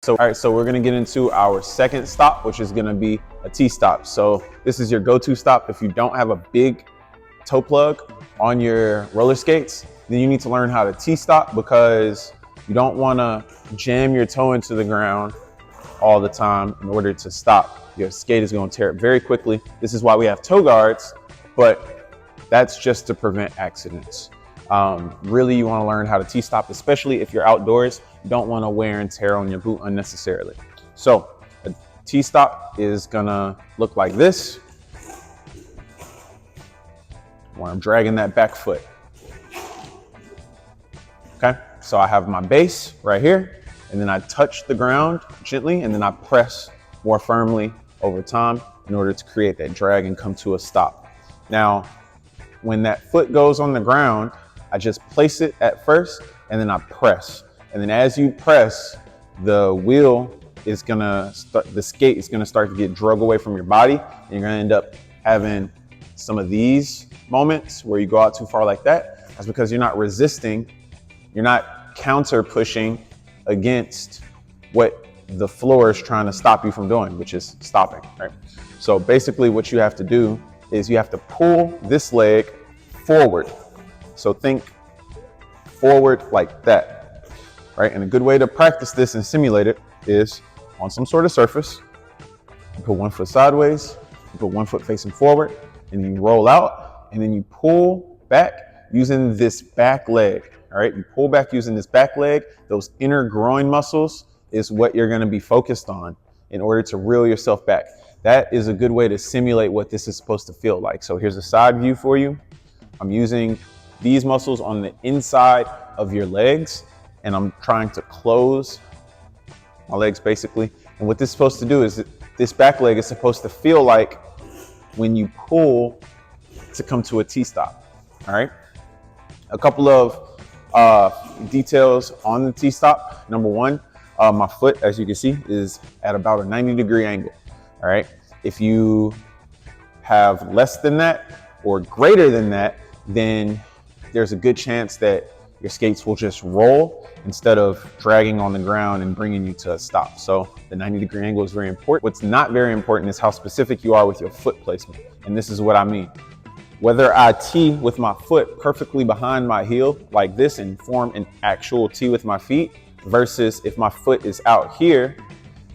All right, so we're gonna get into our second stop, which is gonna be a T-stop. So this is your go-to stop. If you don't have a big toe plug on your roller skates, then you need to learn how to T-stop, because you don't wanna jam your toe into the ground all the time in order to stop. Your skate is gonna tear it very quickly. This is why we have toe guards, but that's just to prevent accidents. Really, you wanna learn how to T-stop, especially if you're outdoors. You don't wanna wear and tear on your boot unnecessarily. So a T-stop is gonna look like this, where I'm dragging that back foot. Okay, so I have my base right here, and then I touch the ground gently, and then I press more firmly over time in order to create that drag and come to a stop. Now, when that foot goes on the ground, I just place it at first, and then I press. And then as you press, the wheel is gonna start, the skate is gonna start to get drug away from your body, and you're gonna end up having some of these moments where you go out too far like that. That's because you're not resisting, you're not counter pushing against what the floor is trying to stop you from doing, which is stopping, right? So basically what you have to do is you have to pull this leg forward. So think forward like that, right? And a good way to practice this and simulate it is on some sort of surface. You put one foot sideways, you put one foot facing forward, and you roll out, and then you pull back using this back leg, all right? You pull back using this back leg. Those inner groin muscles is what you're gonna be focused on in order to reel yourself back. That is a good way to simulate what this is supposed to feel like. So here's a side view for you. I'm using these muscles on the inside of your legs, and I'm trying to close my legs basically. And what this is supposed to do is this back leg is supposed to feel like when you pull to come to a T-stop, all right? A couple of details on the T-stop. Number one, my foot, as you can see, is at about a 90-degree angle, all right? If you have less than that or greater than that, then there's a good chance that your skates will just roll instead of dragging on the ground and bringing you to a stop. So the 90-degree angle is very important. What's not very important is how specific you are with your foot placement. And this is what I mean. Whether I tee with my foot perfectly behind my heel like this and form an actual tee with my feet, versus if my foot is out here,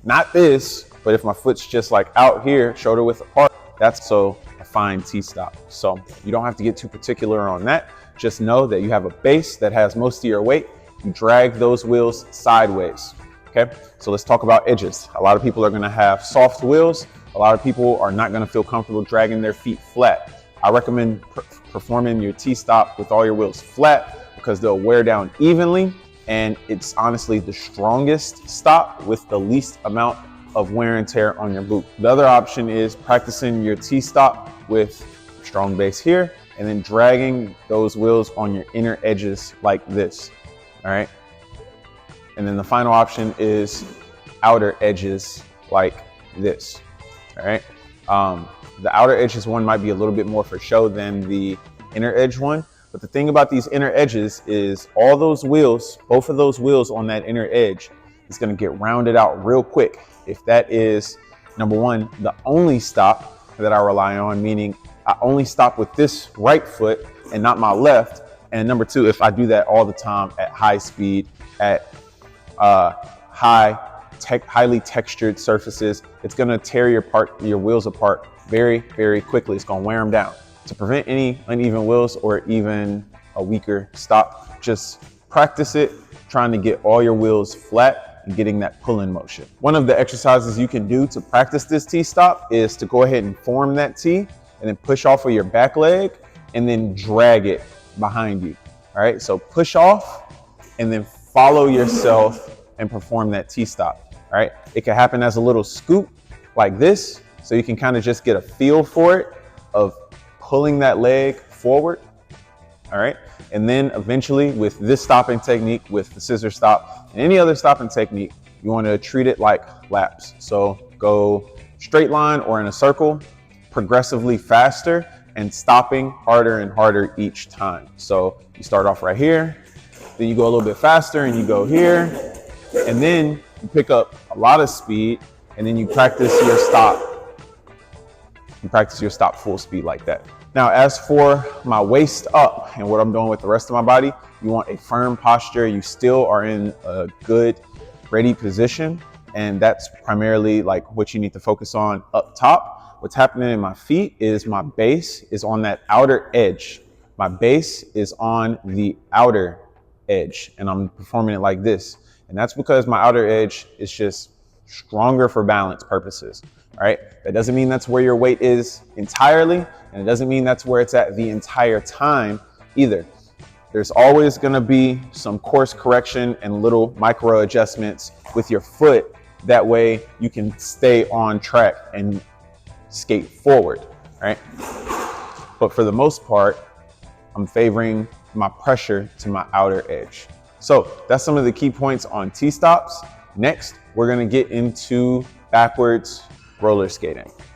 not this, but if my foot's just like out here, shoulder width apart, that's so a fine T-stop. So you don't have to get too particular on that. Just know that you have a base that has most of your weight. You drag those wheels sideways, okay? So let's talk about edges. A lot of people are gonna have soft wheels. A lot of people are not gonna feel comfortable dragging their feet flat. I recommend performing your T-stop with all your wheels flat, because they'll wear down evenly, and it's honestly the strongest stop with the least amount of wear and tear on your boot. The other option is practicing your T-stop with strong base here, and then dragging those wheels on your inner edges like this, all right? And then the final option is outer edges like this, all right? The outer edges one might be a little bit more for show than the inner edge one, but the thing about these inner edges is all those wheels, both of those wheels on that inner edge is gonna get rounded out real quick. If that is, number one, the only stop that I rely on, meaning I only stop with this right foot and not my left. And number two, if I do that all the time at high speed, at highly textured surfaces, it's gonna tear your wheels apart very, very quickly. It's gonna wear them down. To prevent any uneven wheels or even a weaker stop, just practice it, trying to get all your wheels flat and getting that pull-in motion. One of the exercises you can do to practice this T-stop is to go ahead and form that T, and then push off of your back leg and then drag it behind you. All right, so push off and then follow yourself and perform that T-stop. All right, it can happen as a little scoop like this, so you can kind of just get a feel for it of pulling that leg forward. All right, and then eventually with this stopping technique, with the scissor stop and any other stopping technique, you want to treat it like laps. So go straight line or in a circle, progressively faster, and stopping harder and harder each time. So you start off right here, then you go a little bit faster and you go here, and then you pick up a lot of speed and then you practice your stop. You practice your stop full speed like that. Now, as for my waist up and what I'm doing with the rest of my body, you want a firm posture. You still are in a good, ready position. And that's primarily like what you need to focus on up top. What's happening in my feet is my base is on that outer edge. My base is on the outer edge and I'm performing it like this. And that's because my outer edge is just stronger for balance purposes. All right. That doesn't mean that's where your weight is entirely. And it doesn't mean that's where it's at the entire time either. There's always going to be some course correction and little micro adjustments with your foot. That way you can stay on track and skate forward. All right. But for the most part, I'm favoring my pressure to my outer edge. So that's some of the key points on T-stops. Next, we're going to get into backwards roller skating.